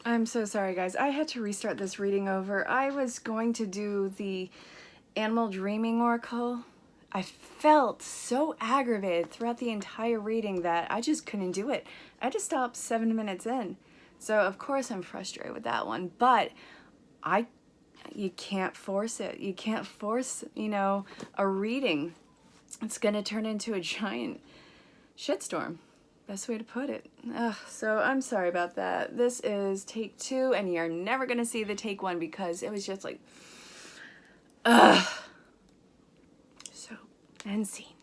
I'm so sorry, guys. I had to restart this reading over. I was going to do the Animal Dreaming Oracle. I felt so aggravated throughout the entire reading that I just couldn't do it. I had to stop 7 minutes in. So, of course, I'm frustrated with that one. But you can't force it. You can't force, a reading. It's going to turn into a giant shitstorm. Best way to put it. Ugh, so I'm sorry about that. This is take 2, and you're never gonna see the take 1 because it was just like, ugh. So, end scene.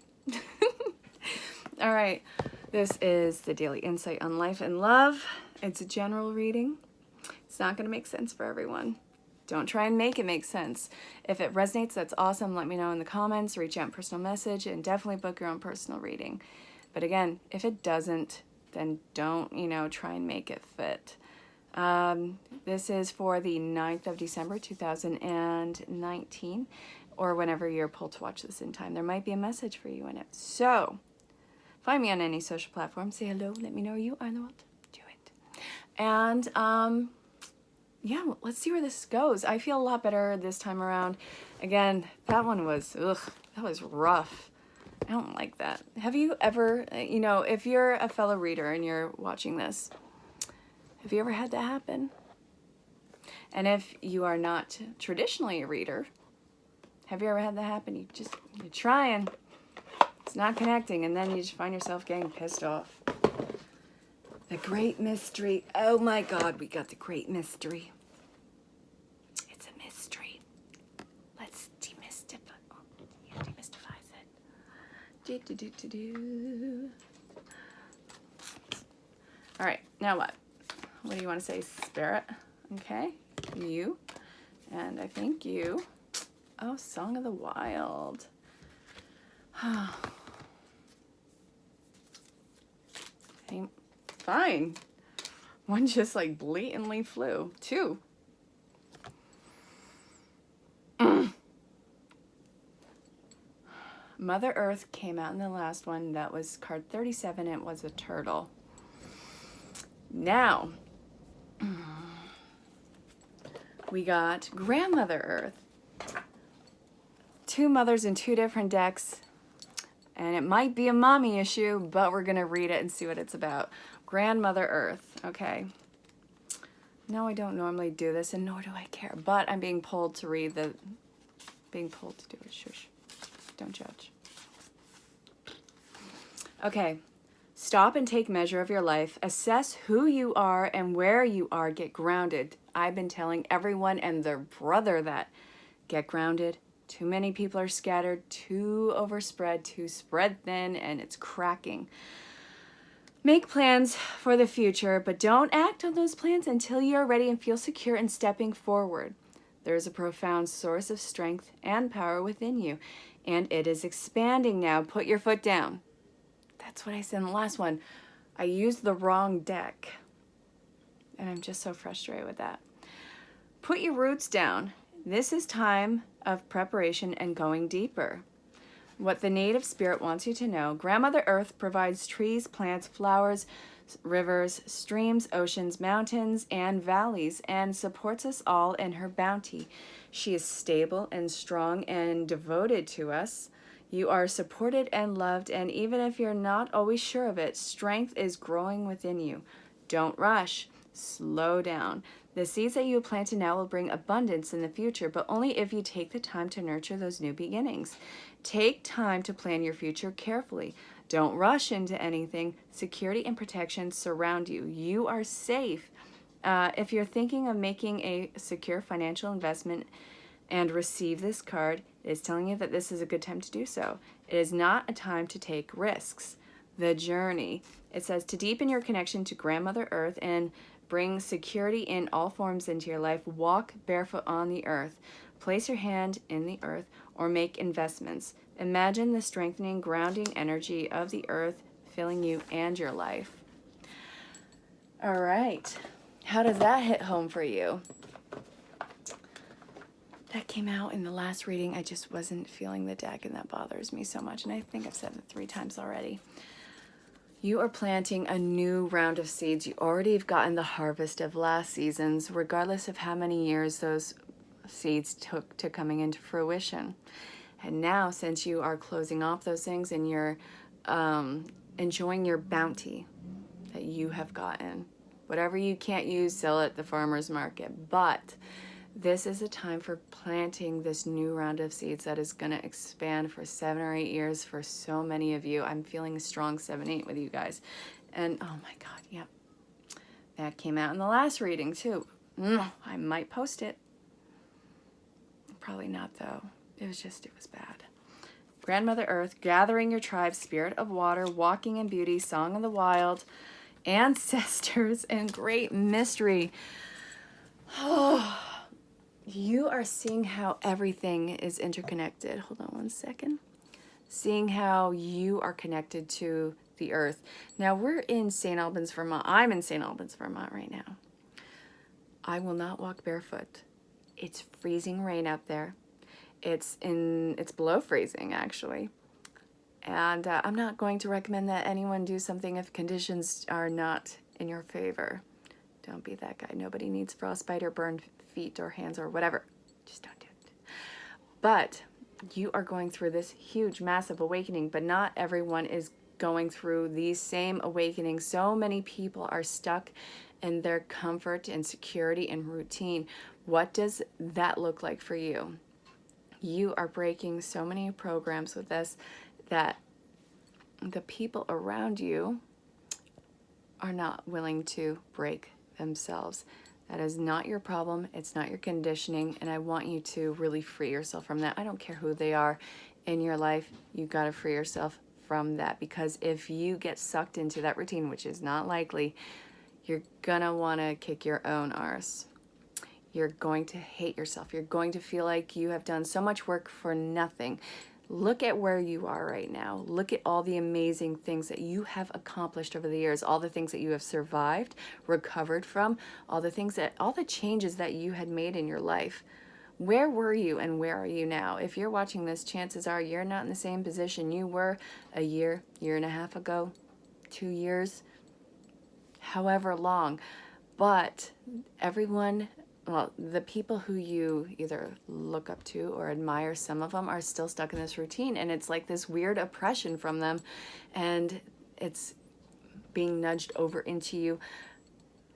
All right, this is the Daily Insight on Life and Love. It's a general reading. It's not gonna make sense for everyone. Don't try and make it make sense. If it resonates, that's awesome. Let me know in the comments, reach out in personal message, and definitely book your own personal reading. But again, if it doesn't, then don't, try and make it fit. This is for the 9th of December, 2019, or whenever you're pulled to watch this in time. There might be a message for you in it. So, find me on any social platform. Say hello. Let me know you are in the world. Do it. And, yeah, let's see where this goes. I feel a lot better this time around. Again, that one was, that was rough. I don't like that. Have you ever, if you're a fellow reader and you're watching this, have you ever had that happen? And if you are not traditionally a reader, have you ever had that happen? You're trying, it's not connecting, and then you just find yourself getting pissed off. The Great Mystery. Oh my God, we got the Great Mystery. It's a mystery. Let's demystify. Yeah, demystifies it. All right, now what? What do you want to say, Spirit? Okay, you, and I think you. Oh, Song of the Wild. Fine. One just like blatantly flew. 2. Mother Earth came out in the last one. That was card 37. It was a turtle. Now, we got Grandmother Earth. 2 mothers in 2 different decks. And it might be a mommy issue, but we're going to read it and see what it's about. Grandmother Earth. Okay. No, I don't normally do this, and nor do I care. But I'm being pulled to read the... Being pulled to do it. Shush. Don't judge. Okay. Stop and take measure of your life. Assess who you are and where you are. Get grounded. I've been telling everyone and their brother that. Get grounded. Too many people are scattered, too overspread, too spread thin, and it's cracking. Make plans for the future, but don't act on those plans until you're ready and feel secure in stepping forward. There is a profound source of strength and power within you, and it is expanding now. Put your foot down. That's what I said in the last one. I used the wrong deck, and I'm just so frustrated with that. Put your roots down. This is time of preparation and going deeper. What the native spirit wants you to know, Grandmother Earth provides trees, plants, flowers, rivers, streams, oceans, mountains, and valleys, and supports us all in her bounty. She is stable and strong and devoted to us. You are supported and loved, and even if you're not always sure of it, strength is growing within you. Don't rush. Slow down. The seeds that you have planted now will bring abundance in the future, but only if you take the time to nurture those new beginnings. Take time to plan your future carefully. Don't rush into anything. Security and protection surround you. You are safe. If you're thinking of making a secure financial investment and receive this card, it is telling you that this is a good time to do so. It is not a time to take risks. The journey. It says to deepen your connection to Grandmother Earth and bring security in all forms into your life. Walk barefoot on the earth. Place your hand in the earth or make investments. Imagine the strengthening, grounding energy of the earth filling you and your life. All right. How does that hit home for you? That came out in the last reading. I just wasn't feeling the deck, and that bothers me so much. And I think I've said it 3 times already. You are planting a new round of seeds. You already have gotten the harvest of last seasons, regardless of how many years those seeds took to coming into fruition. And now, since you are closing off those things and you're enjoying your bounty that you have gotten, whatever you can't use, sell at the farmer's market. But this is a time for planting this new round of seeds that is going to expand for 7 or 8 years for so many of you. I'm feeling a strong 7, 8 with you guys. And oh my God, yep. That came out in the last reading too. I might post it. Probably not though. It was bad. Grandmother Earth, gathering your tribe, spirit of water, walking in beauty, song of the wild, ancestors, and great mystery. Oh. You are seeing how everything is interconnected. Hold on one second. Seeing how you are connected to the earth. Now we're in St. Albans, Vermont. I'm in St. Albans, Vermont right now. I will not walk barefoot. It's freezing rain out there. It's below freezing actually. And I'm not going to recommend that anyone do something if conditions are not in your favor. Don't be that guy. Nobody needs frostbite or burned feet or hands or whatever. Just don't do it. But you are going through this huge, massive awakening, but not everyone is going through these same awakenings. So many people are stuck in their comfort and security and routine. What does that look like for you? You are breaking so many programs with this that the people around you are not willing to break themselves. That is not your problem. It's not your conditioning. And I want you to really free yourself from that. I don't care who they are in your life. You got to free yourself from that, because if you get sucked into that routine, which is not likely, you're going to want to kick your own arse. You're going to hate yourself. You're going to feel like you have done so much work for nothing. Look at where you are right now. Look at all the amazing things that you have accomplished over the years, all the things that you have survived, recovered from, all the changes that you had made in your life. Where were you and where are you now? If you're watching this, chances are you're not in the same position you were a year, year and a half ago, 2 years, however long. But everyone, well, the people who you either look up to or admire, some of them are still stuck in this routine, and it's like this weird oppression from them, and it's being nudged over into you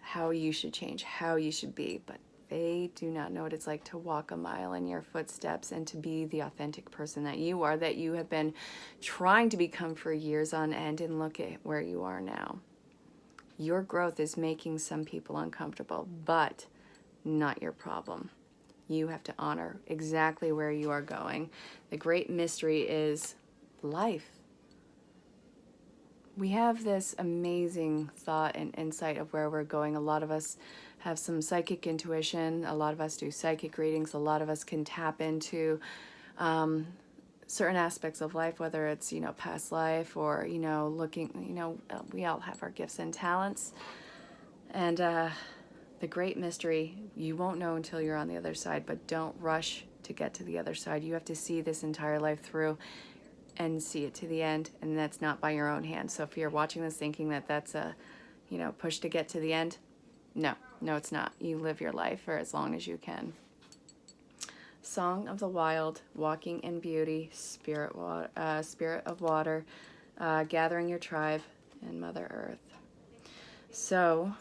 how you should change, how you should be, but they do not know what it's like to walk a mile in your footsteps and to be the authentic person that you are, that you have been trying to become for years on end, and look at where you are now. Your growth is making some people uncomfortable, but not your problem. You have to honor exactly where you are going. The great mystery is life. We have this amazing thought and insight of where we're going. A lot of us have some psychic intuition. A lot of us do psychic readings. A lot of us can tap into certain aspects of life, whether it's, past life or, looking, we all have our gifts and talents. And the great mystery, you won't know until you're on the other side, but don't rush to get to the other side. You have to see this entire life through and see it to the end, and that's not by your own hand. So if you're watching this thinking that that's a, push to get to the end, no, it's not. You live your life for as long as you can. Song of the wild, walking in beauty, spirit of water, gathering your tribe, and Mother Earth. So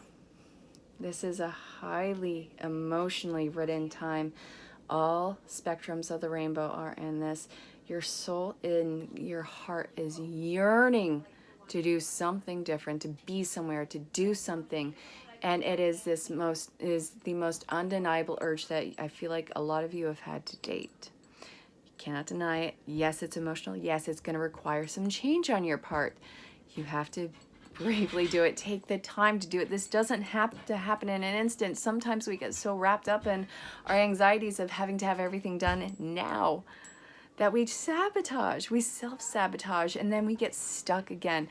this is a highly emotionally written time. All spectrums of the rainbow are in this. Your soul in your heart is yearning to do something different, to be somewhere, to do something. And it is the most undeniable urge that I feel like a lot of you have had to date. You cannot deny it. Yes, it's emotional. Yes, it's going to require some change on your part. You have to bravely do it. Take the time to do it. This doesn't have to happen in an instant. Sometimes we get so wrapped up in our anxieties of having to have everything done now that we self-sabotage, and then we get stuck again.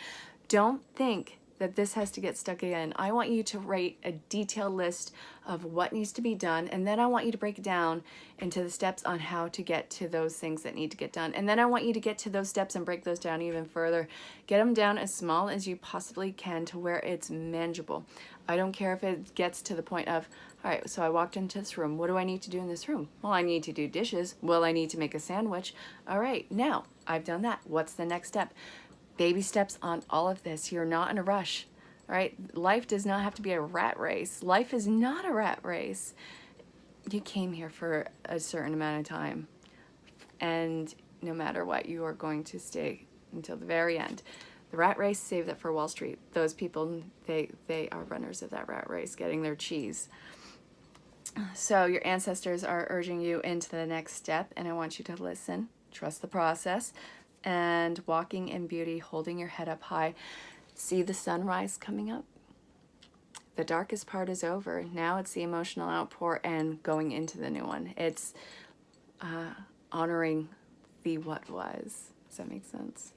Don't think that this has to get stuck in. I want you to write a detailed list of what needs to be done, and then I want you to break it down into the steps on how to get to those things that need to get done. And then I want you to get to those steps and break those down even further. Get them down as small as you possibly can to where it's manageable. I don't care if it gets to the point of, all right, so I walked into this room. What do I need to do in this room? Well, I need to do dishes. Well, I need to make a sandwich. All right, now I've done that. What's the next step? Baby steps on all of this. You're not in a rush, all right? Life does not have to be a rat race. Life is not a rat race. You came here for a certain amount of time, and no matter what, you are going to stay until the very end. The rat race, save that for Wall Street. Those people, they are runners of that rat race, getting their cheese. So your ancestors are urging you into the next step, and I want you to listen, trust the process, and walking in beauty, holding your head up high. See the sunrise coming up? The darkest part is over. Now it's the emotional outpour and going into the new one. It's honoring the what was. Does that make sense?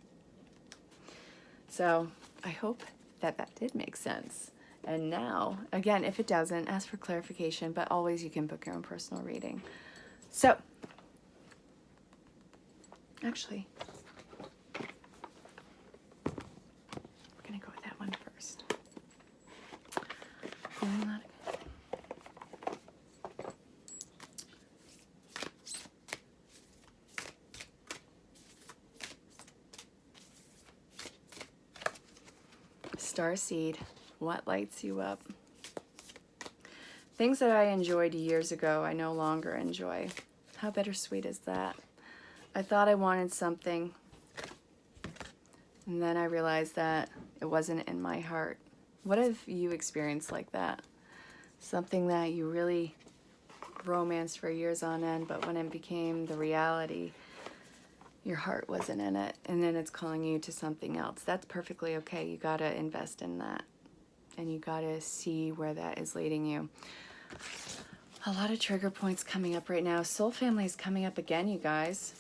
So I hope that that did make sense. And now, again, if it doesn't, ask for clarification, but always you can book your own personal reading. So, actually, we're going to go with that one first. Starseed, what lights you up? Things that I enjoyed years ago, I no longer enjoy. How bittersweet is that? I thought I wanted something, and then I realized that it wasn't in my heart. What have you experienced like that? Something that you really romanced for years on end, but when it became the reality, your heart wasn't in it, and then it's calling you to something else. That's perfectly okay. You gotta invest in that, and you gotta see where that is leading you. A lot of trigger points coming up right now. Soul family is coming up again, you guys.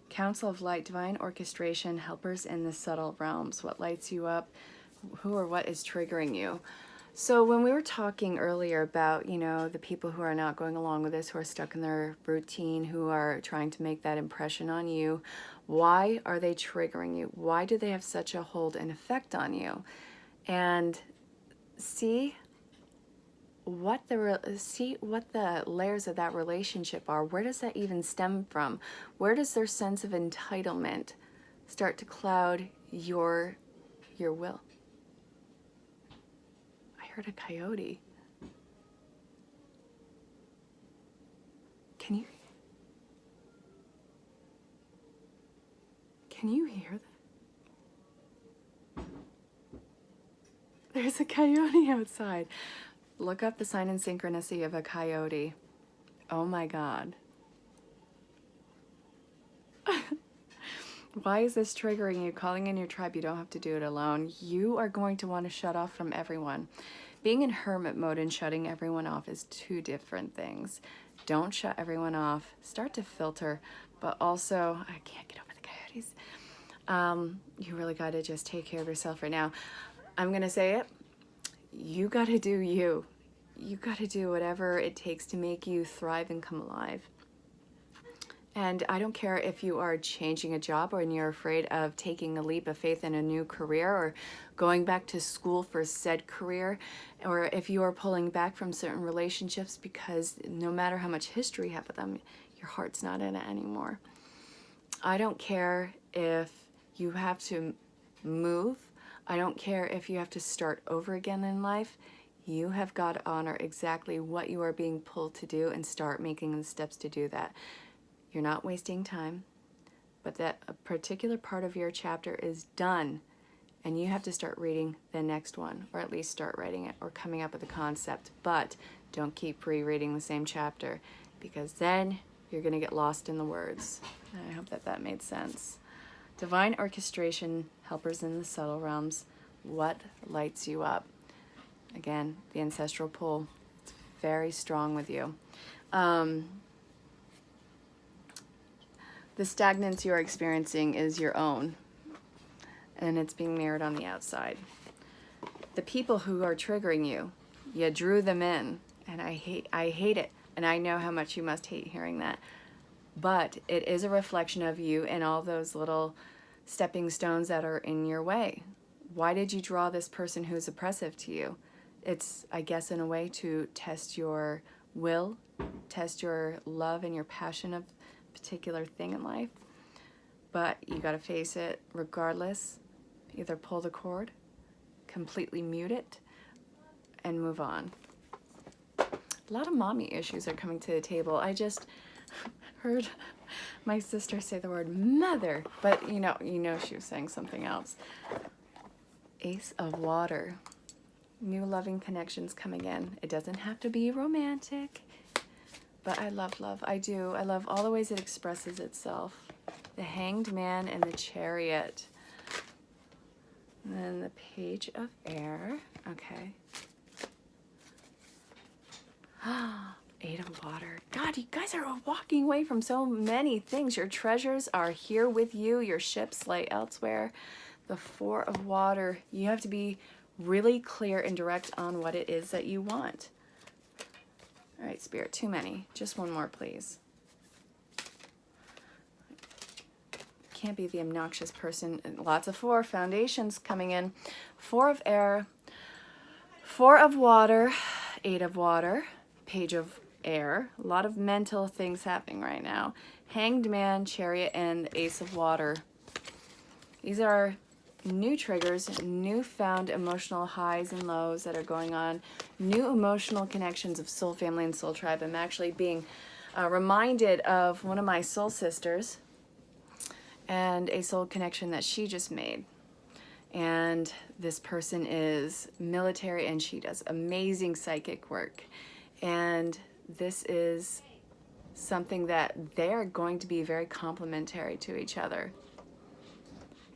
Council of Light, divine orchestration, helpers in the subtle realms. What lights you up? Who or what is triggering you? So when we were talking earlier about, you know, the people who are not going along with this, who are stuck in their routine, who are trying to make that impression on you, why are they triggering you? Why do they have such a hold and effect on you? And see what the layers of that relationship are. Where does that even stem from? Where does their sense of entitlement start to cloud your will? I heard a coyote. Can you hear that? There's a coyote outside. Look up the sign and synchronicity of a coyote. Oh my God. Why is this triggering you? Calling in your tribe, you don't have to do it alone. You are going to want to shut off from everyone. Being in hermit mode and shutting everyone off is two different things. Don't shut everyone off. Start to filter, but also, I can't get over the coyotes. You really got to just take care of yourself right now. I'm going to say it. You got to do you. You got to do whatever it takes to make you thrive and come alive. And I don't care if you are changing a job or you're afraid of taking a leap of faith in a new career or going back to school for said career, or if you are pulling back from certain relationships because no matter how much history you have with them, your heart's not in it anymore. I don't care if you have to move. I don't care if you have to start over again in life. You have got to honor exactly what you are being pulled to do and start making the steps to do that. You're not wasting time, but that a particular part of your chapter is done, and you have to start reading the next one, or at least start writing it or coming up with a concept. But don't keep rereading the same chapter, because then you're going to get lost in the words. I hope that that made sense. Divine orchestration, helpers in the subtle realms. What lights you up? Again, the ancestral pull. It's very strong with you. The stagnance you are experiencing is your own. and it's being mirrored on the outside. The people who are triggering you, you drew them in, and I hate it, and I know how much you must hate hearing that. But it is a reflection of you and all those little stepping stones that are in your way. Why did you draw this person who's oppressive to you? It's, I guess, in a way to test your will, test your love and your passion of a particular thing in life. But you got to face it regardless. Either pull the cord, completely mute it, and move on. A lot of mommy issues are coming to the table. I just heard my sister say the word mother, but you know she was saying something else. Ace of Water. New loving connections coming in. It doesn't have to be romantic, but I love love. I do. I love all the ways it expresses itself. The Hanged Man and the Chariot. And then the Page of Air. Okay. Eight of Water. God, you guys are walking away from so many things. Your treasures are here with you. Your ships lay elsewhere. The Four of Water. You have to be really clear and direct on what it is that you want. All right, Spirit, too many. Just one more, please. Can't be the obnoxious person. Lots of four. Foundations coming in. Four of Air. Four of Water. Eight of Water. Page of Air. A lot of mental things happening right now. Hanged Man, Chariot, and Ace of Water. These are new triggers, newfound emotional highs and lows that are going on, new emotional connections of soul family and soul tribe. I'm actually being reminded of one of my soul sisters and a soul connection that she just made. And this person is military and she does amazing psychic work. And this is something that they're going to be very complementary to each other.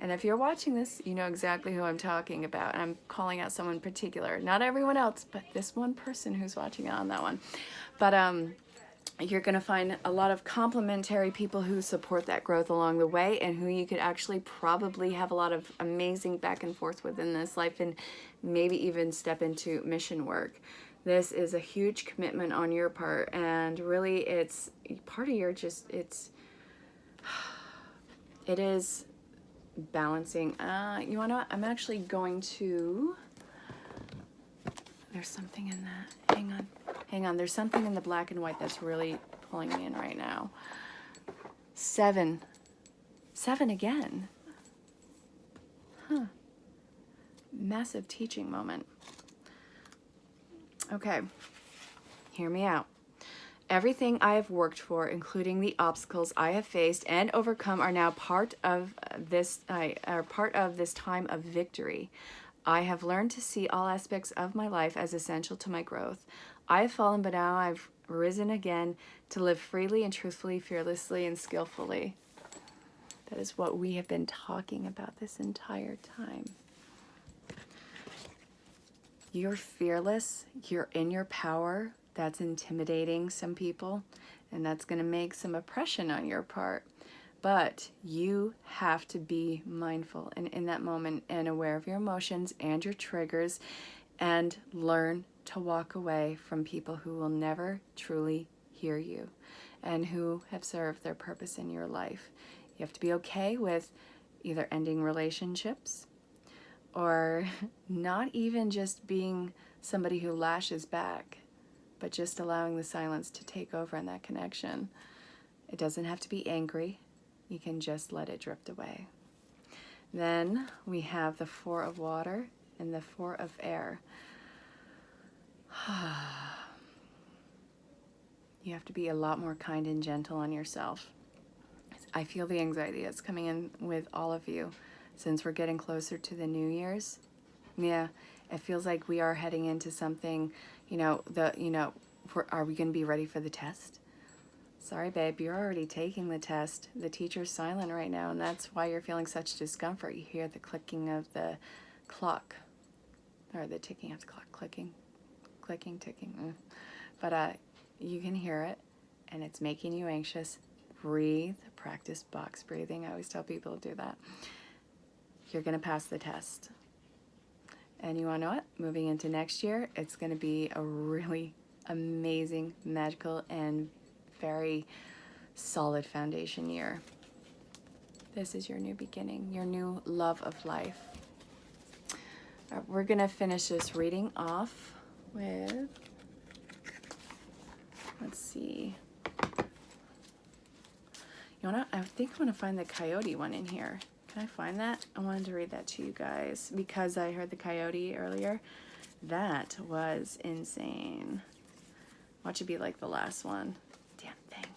And if you're watching this, you know exactly who I'm talking about. And I'm calling out someone particular. Not everyone else, but this one person who's watching it on that one. But you're going to find a lot of complementary people who support that growth along the way and who you could actually probably have a lot of amazing back and forth with in this life and maybe even step into mission work. This is a huge commitment on your part, and really it's part of your it is balancing. You want to, I'm actually going to, there's something in that. Hang on. There's something in the black and white that's really pulling me in right now. Seven again. Huh. Massive teaching moment. Okay. Hear me out. Everything I have worked for, including the obstacles I have faced and overcome, are now part of this time of victory. I have learned to see all aspects of my life as essential to my growth. I have fallen, but now I've risen again to live freely and truthfully, fearlessly and skillfully. That is what we have been talking about this entire time. You're fearless. You're in your power. That's intimidating some people, and that's going to make some oppression on your part. But you have to be mindful and in that moment and aware of your emotions and your triggers, and learn to walk away from people who will never truly hear you and who have served their purpose in your life. You have to be okay with either ending relationships or not even just being somebody who lashes back, but just allowing the silence to take over in that connection. It doesn't have to be angry. You can just let it drift away. Then we have the Four of Water and the Four of Air. You have to be a lot more kind and gentle on yourself. I feel the anxiety that's coming in with all of you since we're getting closer to the New Year's. Yeah, it feels like we are heading into something, are we going to be ready for the test? Sorry, babe, you're already taking the test. The teacher's silent right now, and that's why you're feeling such discomfort. You hear the clicking of the clock, or the ticking of the clock, ticking. But you can hear it, and it's making you anxious. Breathe, practice box breathing. I always tell people to do that. you're going to pass the test. And you want to know what? Moving into next year, it's going to be a really amazing, magical, and very solid foundation year. This is your new beginning, your new love of life. All right, we're going to finish this reading off with, let's see. You know what? I think I want to find the coyote one in here. Can I find that? I wanted to read that to you guys because I heard the coyote earlier. That was insane. Watch it be like the last one. Damn thing.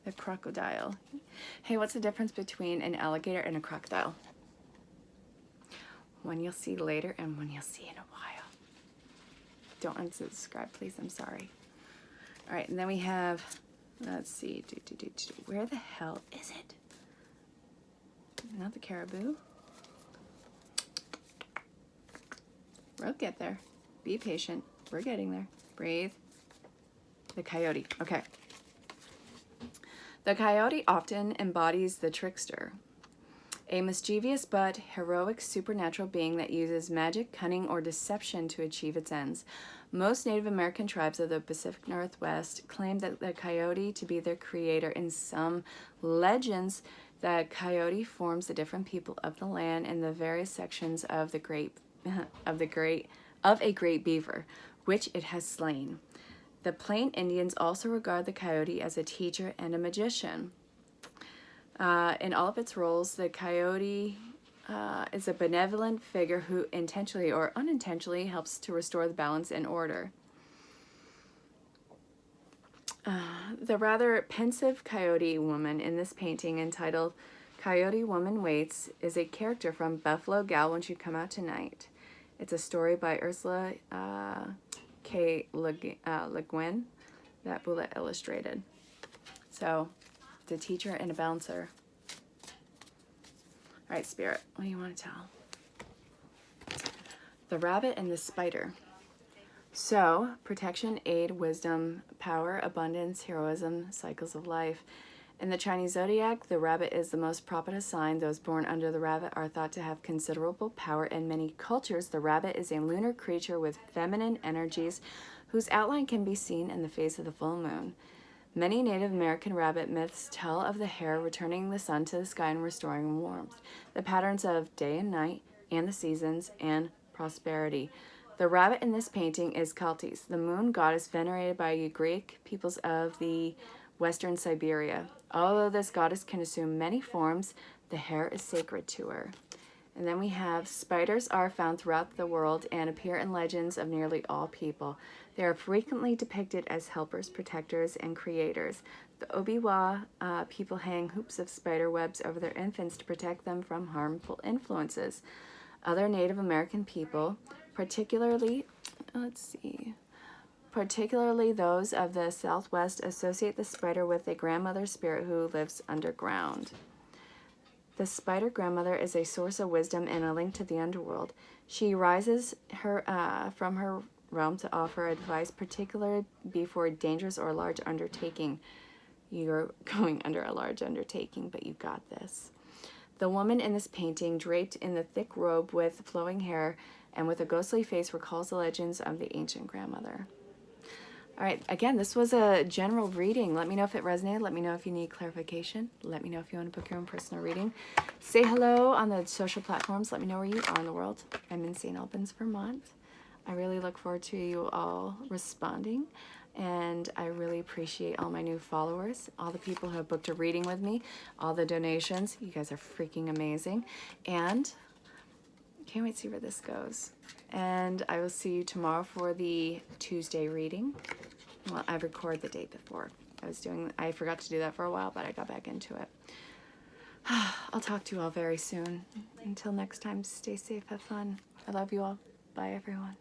The crocodile. Hey, what's the difference between an alligator and a crocodile? One you'll see later and one you'll see in a while. Don't unsubscribe, please. I'm sorry. All right, and then we have, let's see. Where the hell is it? Not the caribou. We'll get there. Be patient. We're getting there. Breathe. The coyote. Okay. The coyote often embodies the trickster, a mischievous but heroic supernatural being that uses magic, cunning, or deception to achieve its ends. Most Native American tribes of the Pacific Northwest claim that the coyote to be their creator. In some legends, the coyote forms the different people of the land and the various sections of a great beaver, which it has slain. The Plain Indians also regard the coyote as a teacher and a magician. In all of its roles, the coyote is a benevolent figure who intentionally or unintentionally helps to restore the balance and order. The rather pensive coyote woman in this painting, entitled Coyote Woman Waits, is a character from Buffalo Gal Won't You Come Out Tonight. It's a story by Ursula K. Le Guin that Bullet illustrated. So, the teacher and a bouncer. All right, Spirit, what do you want to tell? The rabbit and the spider. So, protection, aid, wisdom, power, abundance, heroism, cycles of life. In the Chinese zodiac, the rabbit is the most propitious sign. Those born under the rabbit are thought to have considerable power. In many cultures, the rabbit is a lunar creature with feminine energies whose outline can be seen in the phase of the full moon. Many Native American rabbit myths tell of the hare returning the sun to the sky and restoring warmth, the patterns of day and night, and the seasons, and prosperity. The rabbit in this painting is Kaltis, the moon goddess venerated by Greek peoples of the Western Siberia. Although this goddess can assume many forms, the hare is sacred to her. And then we have spiders are found throughout the world and appear in legends of nearly all people. They are frequently depicted as helpers, protectors, and creators. The Obiwa people hang hoops of spider webs over their infants to protect them from harmful influences. Other Native American people, particularly those of the Southwest, associate the spider with a grandmother spirit who lives underground. The spider grandmother is a source of wisdom and a link to the underworld. She rises from her realm to offer advice, particularly before a dangerous or large undertaking. You're going under a large undertaking, but you got this. The woman in this painting, draped in the thick robe with flowing hair and with a ghostly face, recalls the legends of the ancient grandmother. All right, again, this was a general reading. Let me know if it resonated. Let me know if you need clarification. Let me know if you want to book your own personal reading. Say hello on the social platforms. Let me know where you are in the world. I'm in St. Albans, Vermont. I really look forward to you all responding, and I really appreciate all my new followers, all the people who have booked a reading with me, all the donations. You guys are freaking amazing, and can't wait to see where this goes. And I will see you tomorrow for the Tuesday reading. Well, I record the day before. I forgot to do that for a while, but I got back into it. I'll talk to you all very soon. Until next time, stay safe, have fun. I love you all. Bye, everyone.